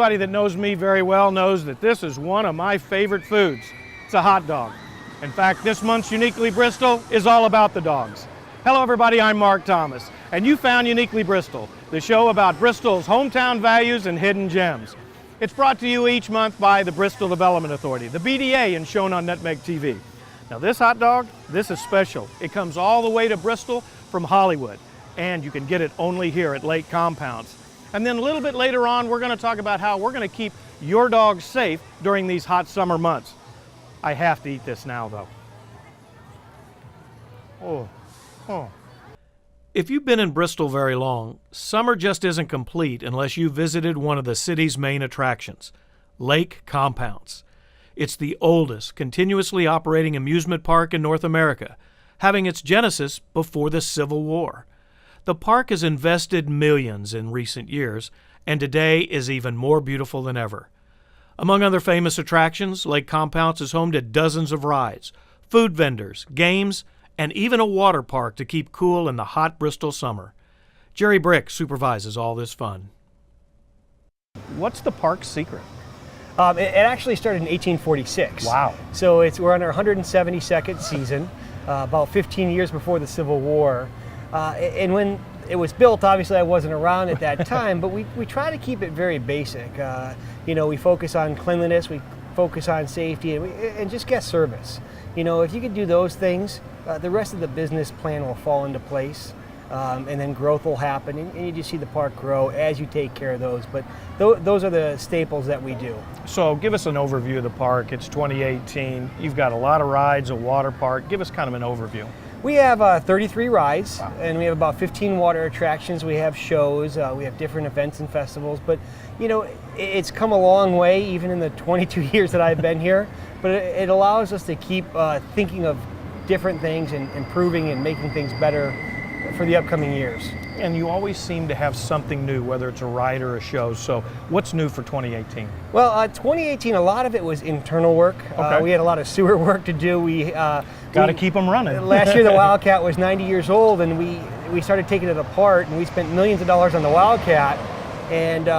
Anybody that knows me very well knows that this is one of my favorite foods. It's a hot dog. In fact, this month's Uniquely Bristol is all about the dogs. Hello everybody, I'm Mark Thomas, and you found Uniquely Bristol, the show about Bristol's hometown values and hidden gems. It's brought to you each month by the Bristol Development Authority, the BDA, and shown on Nutmeg TV. Now this hot dog, this is special. It comes all the way to Bristol from Hollywood, and you can get it only here at Lake Compounce. And then a little bit later on, we're going to talk about how we're going to keep your dogs safe during these hot summer months. I have to eat this now, though. Oh. If you've been in Bristol very long, summer just isn't complete unless you visited one of the city's main attractions, Lake Compounce. It's the oldest continuously operating amusement park in North America, having its genesis before the Civil War. The park has invested millions in recent years, and today is even more beautiful than ever. Among other famous attractions, Lake Compounce is home to dozens of rides, food vendors, games, and even a water park to keep cool in the hot Bristol summer. Jerry Brick supervises all this fun. What's the park's secret? It actually started in 1846. Wow. So we're on our 172nd season, about 15 years before the Civil War. And when it was built, obviously I wasn't around at that time, but we try to keep it very basic. We focus on cleanliness, we focus on safety, and just guest service. If you could do those things, the rest of the business plan will fall into place, and then growth will happen, and you just see the park grow as you take care of those. But those are the staples that we do. So give us an overview of the park. It's 2018. You've got a lot of rides, a water park. Give us kind of an overview. We have 33 rides, wow, and we have about 15 water attractions. We have shows, we have different events and festivals, but it's come a long way even in the 22 years that I've been here, but it allows us to keep thinking of different things and improving and making things better for the upcoming years. And you always seem to have something new, whether it's a ride or a show. So what's new for 2018? Well, 2018, a lot of it was internal work. Okay. We had a lot of sewer work to do. Got to keep them running. Last year the Wildcat was 90 years old, and we started taking it apart, and we spent millions of dollars on the Wildcat, and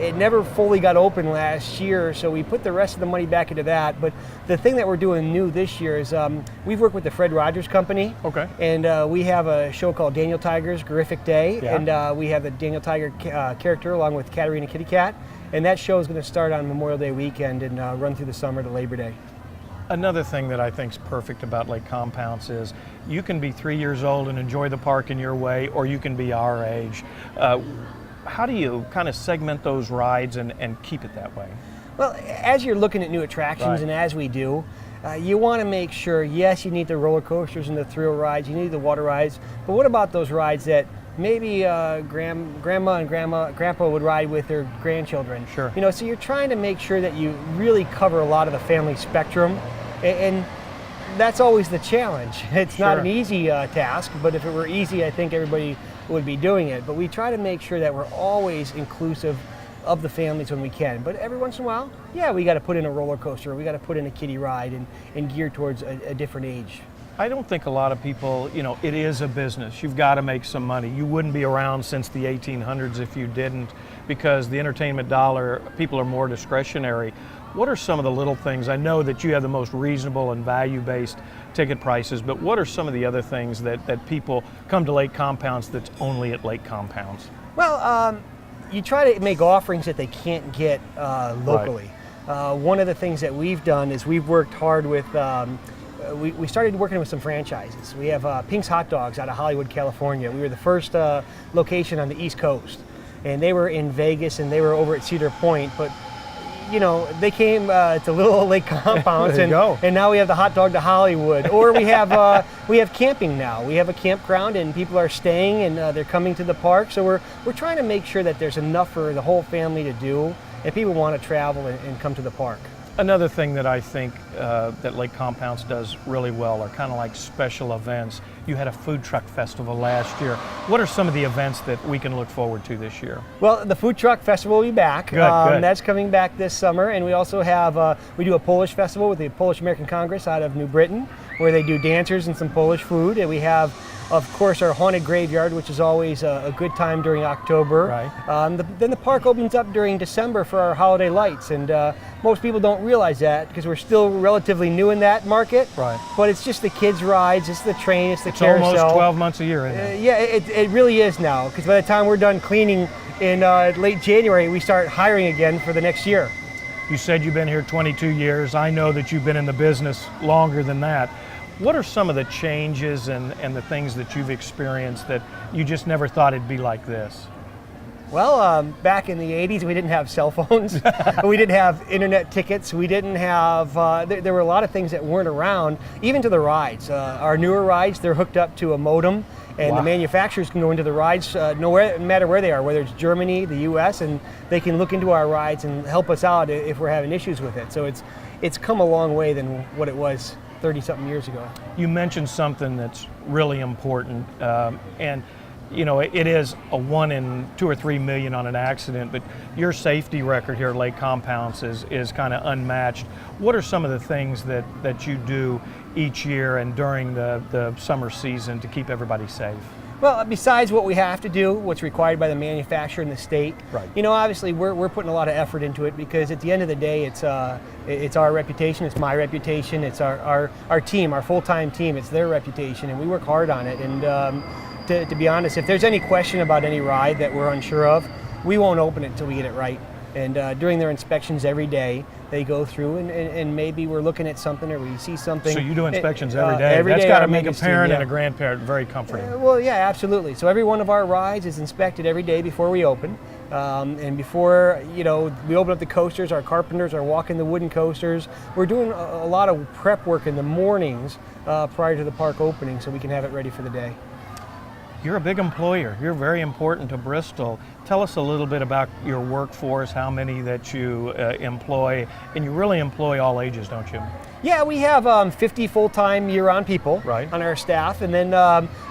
it never fully got open last year, so we put the rest of the money back into that. But the thing that we're doing new this year is we've worked with the Fred Rogers Company. Okay. And we have a show called Daniel Tiger's Graphic Day, yeah, and we have the Daniel Tiger character along with Katarina Kitty Cat, and that show is going to start on Memorial Day weekend and run through the summer to Labor Day. Another thing that I think is perfect about Lake Compounce is you can be 3 years old and enjoy the park in your way, or you can be our age. How do you kind of segment those rides and keep it that way? Well, as you're looking at new attractions, right, and as we do, you want to make sure, yes, you need the roller coasters and the thrill rides, you need the water rides, but what about those rides that maybe grandma and grandpa would ride with their grandchildren? Sure. So you're trying to make sure that you really cover a lot of the family spectrum, and that's always the challenge. It's sure, not an easy task, but if it were easy, I think everybody would be doing it. But we try to make sure that we're always inclusive of the families when we can. But every once in a while, yeah, we got to put in a roller coaster, we got to put in a kiddie ride and gear towards a different age. I don't think a lot of people, it is a business. You've got to make some money. You wouldn't be around since the 1800s if you didn't, because the entertainment dollar, people are more discretionary. What are some of the little things? I know that you have the most reasonable and value-based ticket prices, but what are some of the other things that people come to Lake Compounce that's only at Lake Compounce? Well, you try to make offerings that they can't get locally. Right. One of the things that we've done is we've worked hard with we started working with some franchises. We have Pink's Hot Dogs out of Hollywood, California. We were the first location on the East Coast, and they were in Vegas and they were over at Cedar Point, but they came to Little Old Lake Compounce, and now we have the hot dog to Hollywood. Or we have camping now. We have a campground, and people are staying, and they're coming to the park. So we're trying to make sure that there's enough for the whole family to do, and people want to travel and come to the park. Another thing that I think that Lake Compounce does really well are kind of like special events. You had a food truck festival last year. What are some of the events that we can look forward to this year? Well, the food truck festival will be back. Good. That's coming back this summer, and we also have we do a Polish festival with the Polish American Congress out of New Britain, where they do dancers and some Polish food, and we have Of course, our haunted graveyard, which is always a good time during October. Right. Then the park opens up during December for our holiday lights, and most people don't realize that because we're still relatively new in that market. Right. But it's just the kids' rides, it's the train, it's the carousel. It's almost 12 months a year, isn't it? Yeah, it really is now, because by the time we're done cleaning in late January, we start hiring again for the next year. You said you've been here 22 years. I know that you've been in the business longer than that. What are some of the changes and the things that you've experienced that you just never thought it'd be like this? Well, back in the 80s, we didn't have cell phones. We didn't have internet tickets. We didn't have, there were a lot of things that weren't around, even to the rides. Our newer rides, they're hooked up to a modem, and Wow. the manufacturers can go into the rides no matter where they are, whether it's Germany, the US, and they can look into our rides and help us out if we're having issues with it. So it's come a long way than what it was 30-something years ago. You mentioned something that's really important, and you know, it is a 1 in 2 or 3 million on an accident, but your safety record here at Lake Compounce is kind of unmatched. What are some of the things that you do each year and during the summer season to keep everybody safe? Well, besides what we have to do, what's required by the manufacturer and the state, Right. you know, obviously we're putting a lot of effort into it because at the end of the day, it's our reputation, it's my reputation, it's our team, our full-time team, it's their reputation, and we work hard on it. And to be honest, if there's any question about any ride that we're unsure of, we won't open it until we get it right. And during their inspections every day, they go through and maybe we're looking at something or we see something. So you do inspections every day. That's got to make a parent and a grandparent very comforting. Well, yeah, absolutely. So every one of our rides is inspected every day before we open. And before, you know, we open up the coasters, our carpenters are walking the wooden coasters. We're doing a lot of prep work in the mornings prior to the park opening so we can have it ready for the day. You're a big employer. You're very important to Bristol. Tell us a little bit about your workforce, how many that you employ, and you really employ all ages, don't you? Yeah, we have 50 full-time year-round people Right. on our staff, and then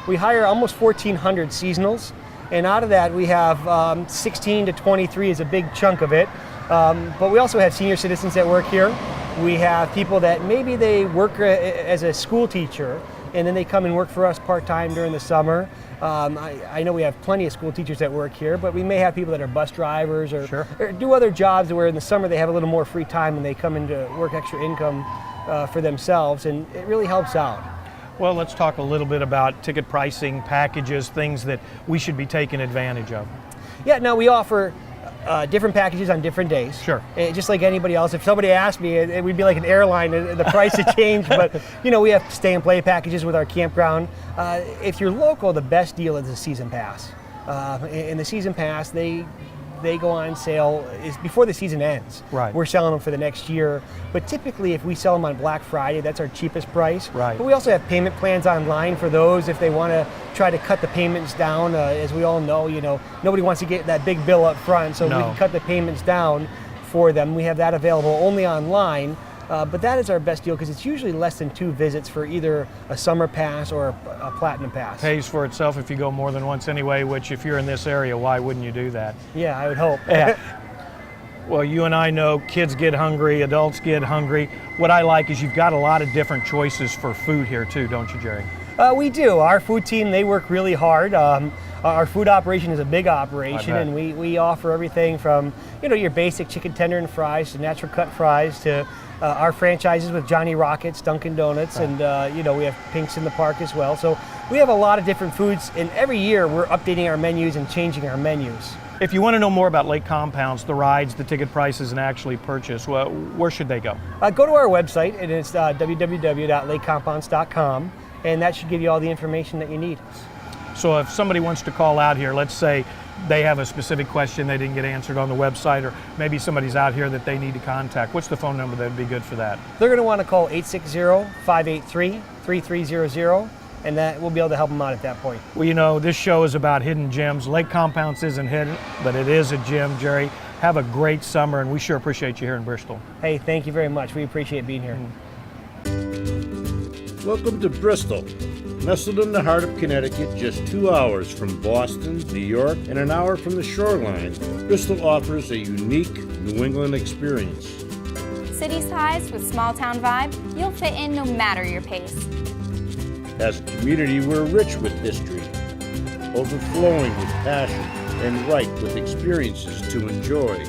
we hire almost 1,400 seasonals, and out of that we have 16 to 23 is a big chunk of it, but we also have senior citizens that work here. We have people that maybe they work as a school teacher, and then they come and work for us part-time during the summer. I know we have plenty of school teachers that work here, but we may have people that are bus drivers or, Sure. or do other jobs where in the summer they have a little more free time and they come in to work extra income for themselves, and it really helps out. Well, let's talk a little bit about ticket pricing, packages, things that we should be taking advantage of. Yeah, no, we offer different packages on different days. Sure. Just like anybody else. If somebody asked me, it would be like an airline, the price would change. But, you know, we have stay and play packages with our campground. If you're local, the best deal is the season pass. In the season pass, they go on sale is before the season ends. Right. We're selling them for the next year. But typically, if we sell them on Black Friday, that's our cheapest price. Right. But we also have payment plans online for those if they want to try to cut the payments down. As we all know, you know, nobody wants to get that big bill up front, so No. we can cut the payments down for them. We have that available only online. But that is our best deal because it's usually less than 2 visits for either a summer pass or a platinum pass. Pays for itself if you go more than once anyway, which if you're in this area, why wouldn't you do that? Yeah, I would hope. Yeah. Well, you and I know kids get hungry, adults get hungry. What I like is you've got a lot of different choices for food here too, don't you, Jerry? We do. Our food team, they work really hard. Our food operation is a big operation, I bet. and we offer everything from, you know, your basic chicken tender and fries to natural cut fries to our franchises with Johnny Rockets, Dunkin' Donuts, and you know, we have Pink's in the park as well. So we have a lot of different foods, and every year we're updating our menus and changing our menus. If you want to know more about Lake Compounce, the rides, the ticket prices, and actually purchase, well, where should they go? Go to our website, and it's www.lakecompounce.com, and that should give you all the information that you need. So if somebody wants to call out here, let's say they have a specific question they didn't get answered on the website, or maybe somebody's out here that they need to contact, what's the phone number that would be good for that? They're going to want to call 860-583-3300, and that we'll be able to help them out at that point. Well, you know, this show is about hidden gems. Lake Compounce isn't hidden, but it is a gem, Jerry. Have a great summer, and we sure appreciate you here in Bristol. Hey, thank you very much. We appreciate being here. Welcome to Bristol. Nestled in the heart of Connecticut, just 2 hours from Boston, New York, and an hour from the shoreline, Bristol offers a unique New England experience. City size with small town vibe, you'll fit in no matter your pace. As a community, we're rich with history, overflowing with passion, and ripe with experiences to enjoy.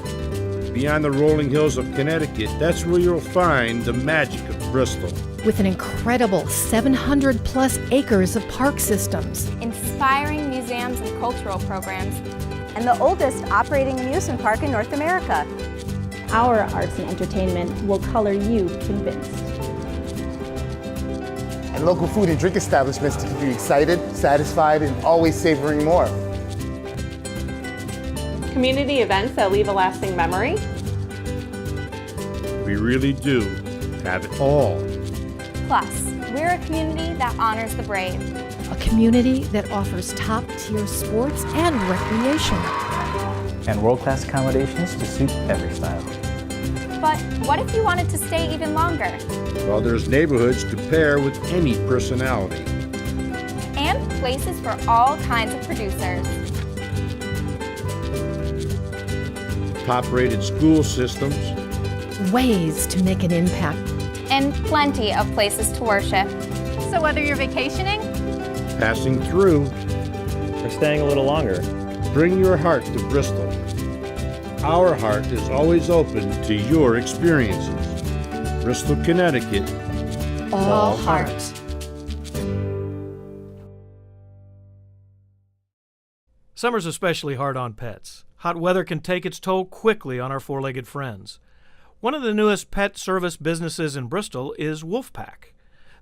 Beyond the rolling hills of Connecticut, that's where you'll find the magic of Bristol. With an incredible 700 plus acres of park systems, inspiring museums and cultural programs, and the oldest operating amusement park in North America. Our arts and entertainment will color you convinced. And local food and drink establishments to keep you excited, satisfied, and always savoring more. Community events that leave a lasting memory. We really do have it all. Plus, we're a community that honors the brave. a community that offers top-tier sports and recreation. And world-class accommodations to suit every style. But what if you wanted to stay even longer? Well, there's neighborhoods to pair with any personality. And places for all kinds of producers. Top-rated school systems. Ways to make an impact. And plenty of places to worship. So whether you're vacationing, Passing through, Or staying a little longer. bring your heart to Bristol. Our heart is always open to your experiences. Bristol, Connecticut. All heart. Summer's especially hard on pets. Hot weather can take its toll quickly on our four-legged friends. One of the newest pet service businesses in Bristol is Woof.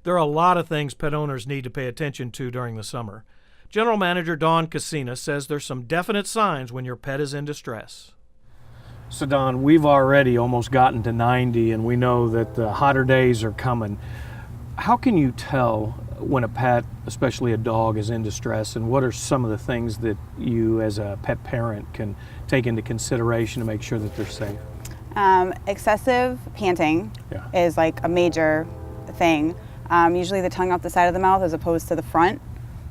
There are a lot of things pet owners need to pay attention to during the summer. General Manager Dawn Cassina says there's some definite signs when your pet is in distress. So Dawn, we've already almost gotten to 90 and we know that the hotter days are coming. How can you tell when a pet, especially a dog, is in distress, and what are some of the things that you as a pet parent can take into consideration to make sure that they're safe? Excessive panting is like a major thing. Usually the tongue off the side of the mouth as opposed to the front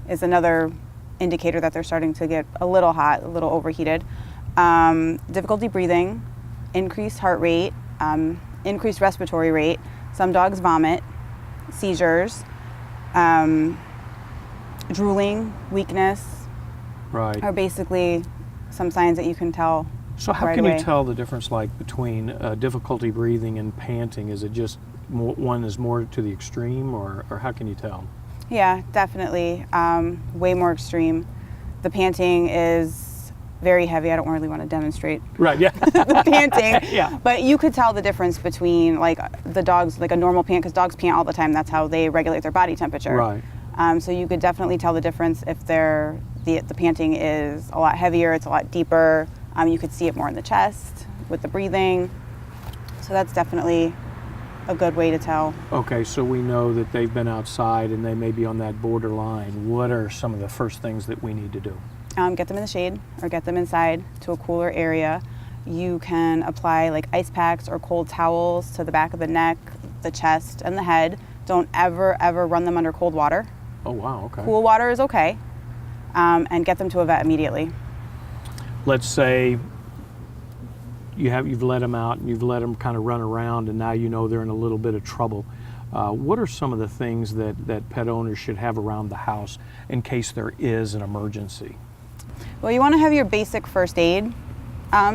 is another indicator that they're starting to get a little hot, a little overheated. Difficulty breathing, increased heart rate, increased respiratory rate. Some dogs vomit, seizures, drooling, weakness are basically some signs that you can tell. So how right can away. you tell the difference like between difficulty breathing and panting? Is it just one is more to the extreme, or how can you tell? Yeah, definitely. Way more extreme. The panting is very heavy. I don't really want to demonstrate Right, yeah. the panting. Yeah. But you could tell the difference between like the dogs, like a normal pant, because dogs pant all the time. That's how they regulate their body temperature. Right. So you could definitely tell the difference if the panting is a lot heavier, it's a lot deeper. You could see it more in the chest with the breathing. So that's definitely a good way to tell. Okay, so we know that they've been outside and they may be on that borderline. What are some of the first things that we need to do? Get them in the shade or get them inside to a cooler area. You can apply like ice packs or cold towels to the back of the neck, the chest, and the head. Don't ever run them under cold water. Oh, wow, okay. Cool water is okay. And get them to a vet immediately. Let's say you've let them out and you've let them kind of run around and now you know they're in a little bit of trouble. What are some of the things that pet owners should have around the house in case there is an emergency? Well, you want to have your basic first aid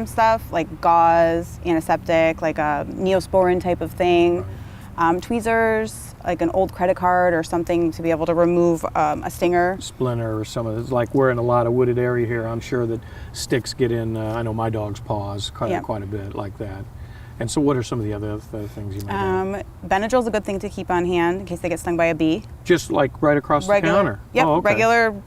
stuff like gauze, antiseptic, like a Neosporin type of thing, tweezers, like an old credit card or something to be able to remove a stinger. Splinter or some of it. Like we're in a lot of wooded area here. I'm sure that sticks get in, I know my dog's paws quite a bit like that. And so what are some of the other things you might have? Benadryl's a good thing to keep on hand in case they get stung by a bee. Just like right across the counter? Yep, oh, okay. Regular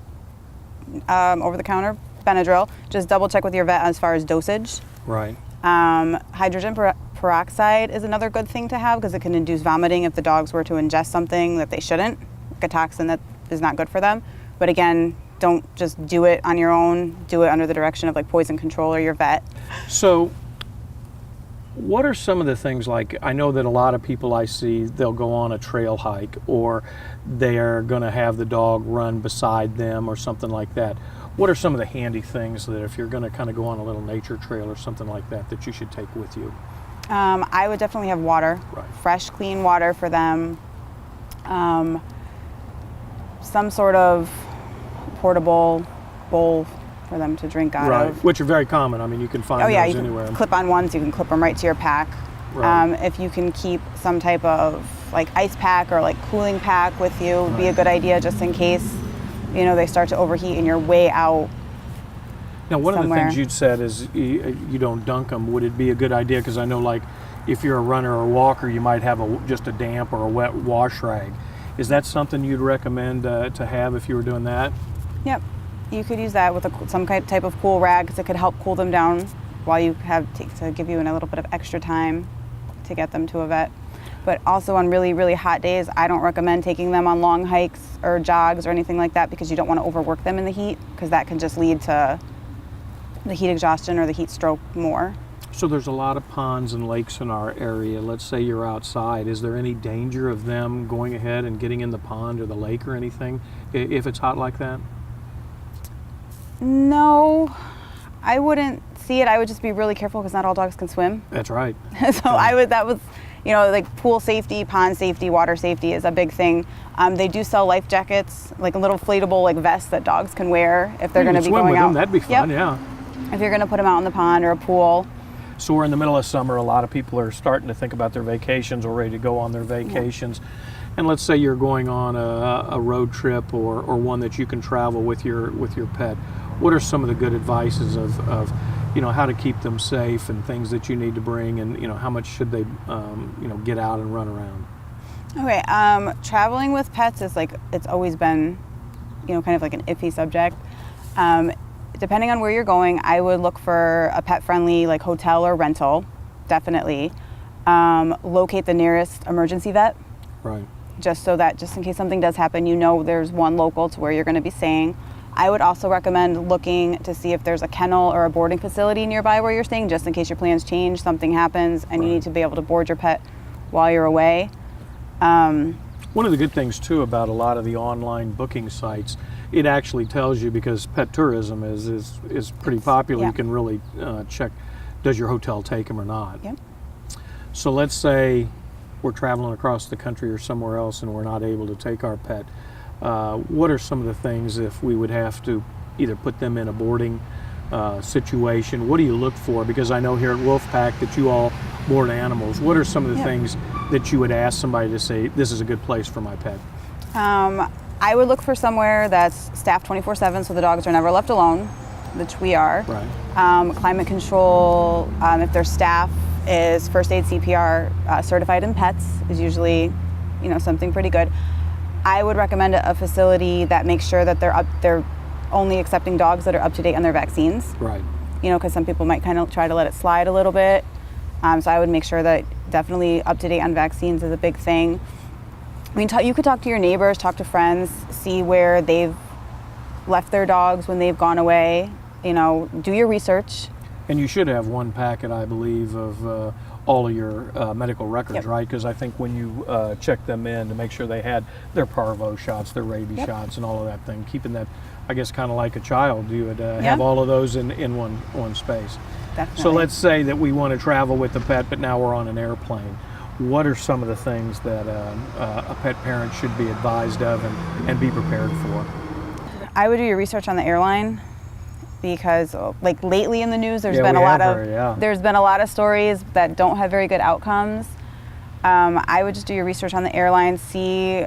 over-the-counter Benadryl. Just double check with your vet as far as dosage. Right. Hydrogen peroxide is another good thing to have because it can induce vomiting if the dogs were to ingest something that they shouldn't, like a toxin that is not good for them. But again, don't just do it on your own. Do it under the direction of like poison control or your vet. So what are some of the things like, I know that a lot of people I see, they'll go on a trail hike or they're going to have the dog run beside them or something like that. What are some of the handy things that if you're going to kind of go on a little nature trail or something like that you should take with you? I would definitely have water, fresh, clean water for them. some sort of portable bowl for them to drink out of. Which are very common. I mean, you can find you those can anywhere. clip-on ones, you can clip them right to your pack. Right. If you can keep some type of like ice pack or like cooling pack with you, would be a good idea just in case, you know, they start to overheat and you're way out. Now, one somewhere. of the things you'd said is you don't dunk them. Would it be a good idea? Because I know, like, if you're a runner or walker, you might have just a damp or a wet wash rag. Is that something you'd recommend to have if you were doing that? Yep. You could use that with some type of cool rag because it could help cool them down while you have to give you a little bit of extra time to get them to a vet. But also on really, really hot days, I don't recommend taking them on long hikes or jogs or anything like that because you don't want to overwork them in the heat because that can just lead to the heat exhaustion or the heat stroke more. So there's a lot of ponds and lakes in our area. Let's say you're outside. Is there any danger of them going ahead and getting in the pond or the lake or anything if it's hot like that? No, I wouldn't see it. I would just be really careful because not all dogs can swim. That's right. So that was, you know, like pool safety, pond safety, water safety is a big thing. They do sell life jackets, like a little inflatable like vest that dogs can wear if they're going to be swim going with out. them. That'd be fun, yeah. If you're going to put them out in the pond or a pool. So we're in the middle of summer. A lot of people are starting to think about their vacations or ready to go on their vacations. And let's say you're going on a road trip or one that you can travel with your pet. What are some of the good advices of you know, how to keep them safe and things that you need to bring, and you know, how much should they you know, get out and run around? Okay, traveling with pets is like, it's always been, you know, kind of like an iffy subject. Depending on where you're going, I would look for a pet-friendly like hotel or rental, definitely. Locate the nearest emergency vet. Right. Just so that just in case something does happen, you know there's one local to where you're going to be staying. I would also recommend looking to see if there's a kennel or a boarding facility nearby where you're staying, just in case your plans change, something happens, and you need to be able to board your pet while you're away. One of the good things too about a lot of the online booking sites, it actually tells you, because pet tourism is pretty popular. You can really check, does your hotel take them or not? Yep. So let's say we're traveling across the country or somewhere else and we're not able to take our pet. What are some of the things if we would have to either put them in a boarding situation? What do you look for? Because I know here at Wolfpack that you all board animals. What are some of the things that you would ask somebody to say, this is a good place for my pet? I would look for somewhere that's staffed 24/7 so the dogs are never left alone, which we are. Right. Climate control, if their staff is first aid CPR certified in pets, is usually, you know, something pretty good. I would recommend a facility that makes sure that they're only accepting dogs that are up to date on their vaccines. Right. You know, because some people might kind of try to let it slide a little bit. So I would make sure that definitely up to date on vaccines is a big thing. I mean, you could talk to your neighbors, talk to friends, see where they've left their dogs when they've gone away. You know, do your research. And you should have one packet, I believe, of all of your medical records, right? Because I think when you check them in to make sure they had their parvo shots, their rabies shots, and all of that thing, keeping that, I guess, kind of like a child, you would have all of those in one space. Definitely. So let's say that we want to travel with the pet, but now we're on an airplane. What are some of the things that a pet parent should be advised of and be prepared for? I would do your research on the airline, because like lately in the news there's been a lot of stories that don't have very good outcomes. I would just do your research on the airline, see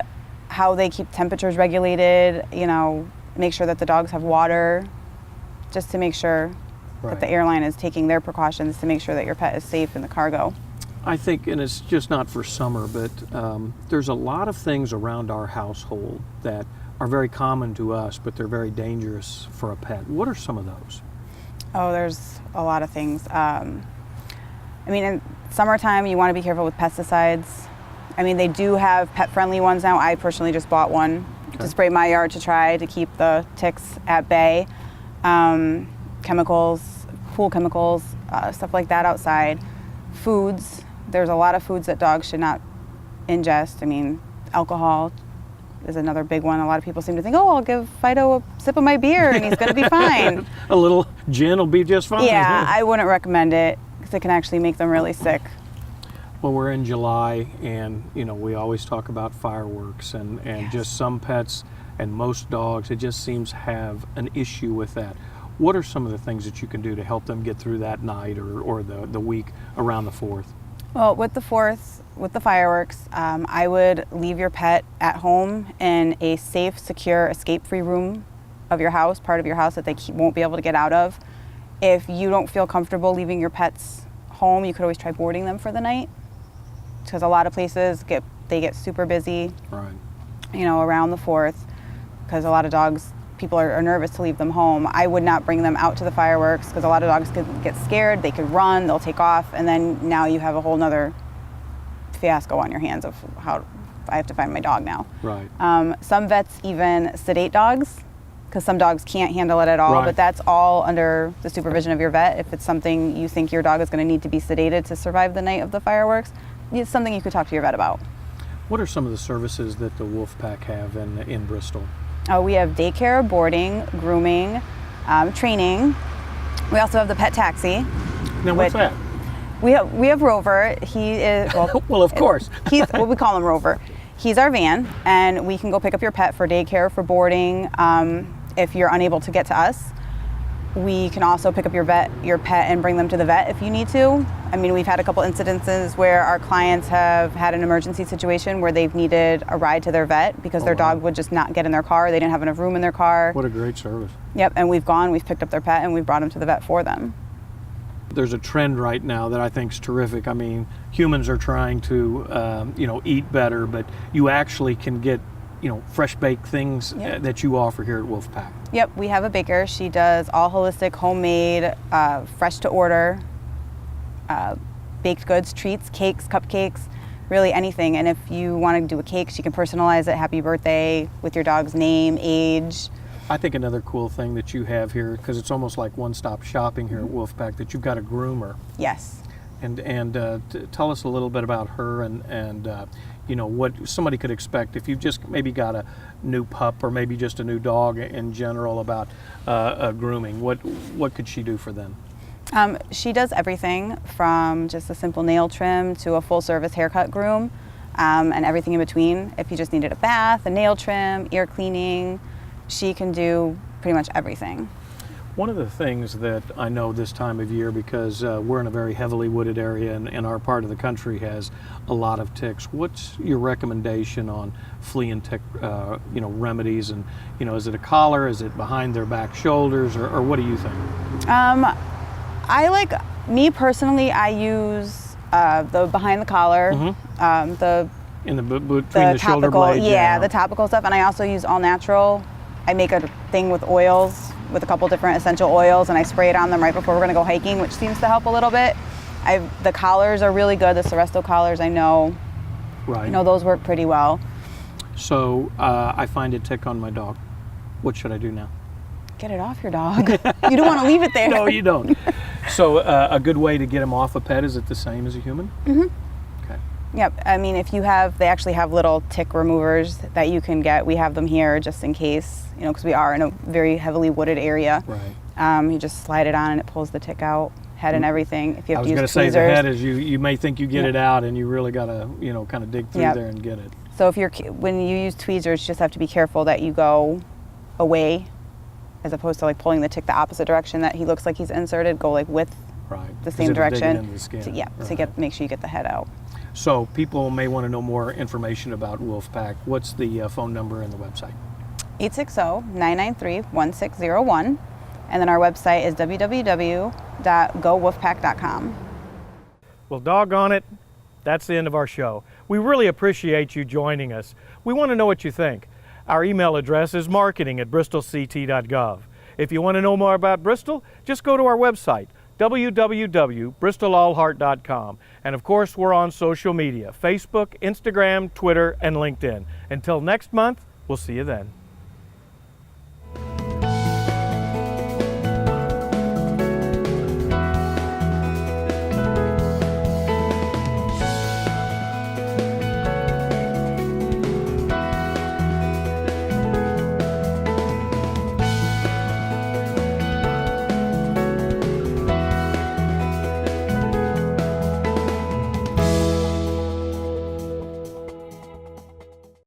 how they keep temperatures regulated, you know, make sure that the dogs have water, just to make sure that the airline is taking their precautions to make sure that your pet is safe in the cargo. I think, and it's just not for summer, but there's a lot of things around our household that are very common to us, but they're very dangerous for a pet. What are some of those? Oh, there's a lot of things. I mean, in summertime, you want to be careful with pesticides. I mean, they do have pet-friendly ones now. I personally just bought one to spray my yard to try to keep the ticks at bay. Chemicals, pool chemicals, stuff like that outside. Foods. There's a lot of foods that dogs should not ingest. I mean, alcohol is another big one. A lot of people seem to think, oh, I'll give Fido a sip of my beer and he's going to be fine. A little gin will be just fine. Yeah, I wouldn't recommend it because it can actually make them really sick. Well, we're in July, and we always talk about fireworks, and Yes. just some pets and most dogs, it just seems have an issue with that. What are some of the things that you can do to help them get through that night or the week around the 4th? Well, with the 4th, with the fireworks, I would leave your pet at home in a safe, secure, escape-free room of your house, part of your house that they won't be able to get out of. If you don't feel comfortable leaving your pets home, you could always try boarding them for the night, because a lot of places get super busy, Right. Around the 4th, because a lot of dogs, people are nervous to leave them home. I would not bring them out to the fireworks, because a lot of dogs could get scared, they could run, they'll take off, and then now you have a whole nother fiasco on your hands of how I have to find my dog now. Right. Some vets even sedate dogs, because some dogs can't handle it at all, Right. but that's all under the supervision of your vet. If it's something you think your dog is going to need to be sedated to survive the night of the fireworks, it's something you could talk to your vet about. What are some of the services that the Woof Pack have in Bristol? We have daycare, boarding, grooming, training. We also have the pet taxi. Now, what's that? We have Rover. He is Well, of course. We call him Rover. He's our van, and we can go pick up your pet for daycare, for boarding. If you're unable to get to us, we can also pick up your pet and bring them to the vet if you need to. I mean, we've had a couple incidences where our clients have had an emergency situation where they've needed a ride to their vet because their dog would just not get in their car. They didn't have enough room in their car. What a great service. Yep, and we've picked up their pet, and we've brought them to the vet for them. There's a trend right now that I think is terrific. I mean, humans are trying to, eat better, but you actually can get, fresh baked things that you offer here at Woof Pack. Yep, we have a baker. She does all holistic, homemade, fresh to order, baked goods, treats, cakes, cupcakes, really anything. And if you want to do a cake, she can personalize it, happy birthday, with your dog's name, age. I think another cool thing that you have here, because it's almost like one-stop shopping here at Woof Pack, that you've got a groomer. Yes. And tell us a little bit about her and what somebody could expect if you've just maybe got a new pup or maybe just a new dog in general about grooming. What could she do for them? She does everything from just a simple nail trim to a full-service haircut groom, and everything in between. If you just needed a bath, a nail trim, ear cleaning, she can do pretty much everything. One of the things that I know this time of year, because we're in a very heavily wooded area and our part of the country has a lot of ticks, what's your recommendation on flea and tick remedies? And is it a collar, is it behind their back shoulders, or what do you think? Me personally, I use the behind the collar, between the topical, shoulder blades. the topical stuff, and I also use all natural. I make a thing with oils, with a couple different essential oils, and I spray it on them right before we're gonna go hiking, which seems to help a little bit. The collars are really good, the Seresto collars, I know. Right. Those work pretty well. So I find a tick on my dog. What should I do now? Get it off your dog. You don't want to leave it there. No, you don't. So a good way to get him off a pet, is it the same as a human? Mm-hmm. Okay. Yep. I mean, they actually have little tick removers that you can get. We have them here just in case, because we are in a very heavily wooded area. Right. You just slide it on and it pulls the tick out, head and everything. If you have to use tweezers. I was going to say the head is you may think you get it out and you really got to, kind of dig through there and get it. So when you use tweezers, you just have to be careful that you go away, as opposed to pulling the tick the opposite direction that he looks like he's inserted. Go with the same direction to make sure you get the head out. So people may want to know more information about Woof Pack. What's the phone number and the website? 860-993-1601, and then our website is www.gowoofpack.com. Well, doggone it, that's the end of our show. We really appreciate you joining us. We want to know what you think. Our email address is marketing@bristolct.gov. If you want to know more about Bristol, just go to our website, www.bristolallheart.com. And of course, we're on social media, Facebook, Instagram, Twitter, and LinkedIn. Until next month, we'll see you then.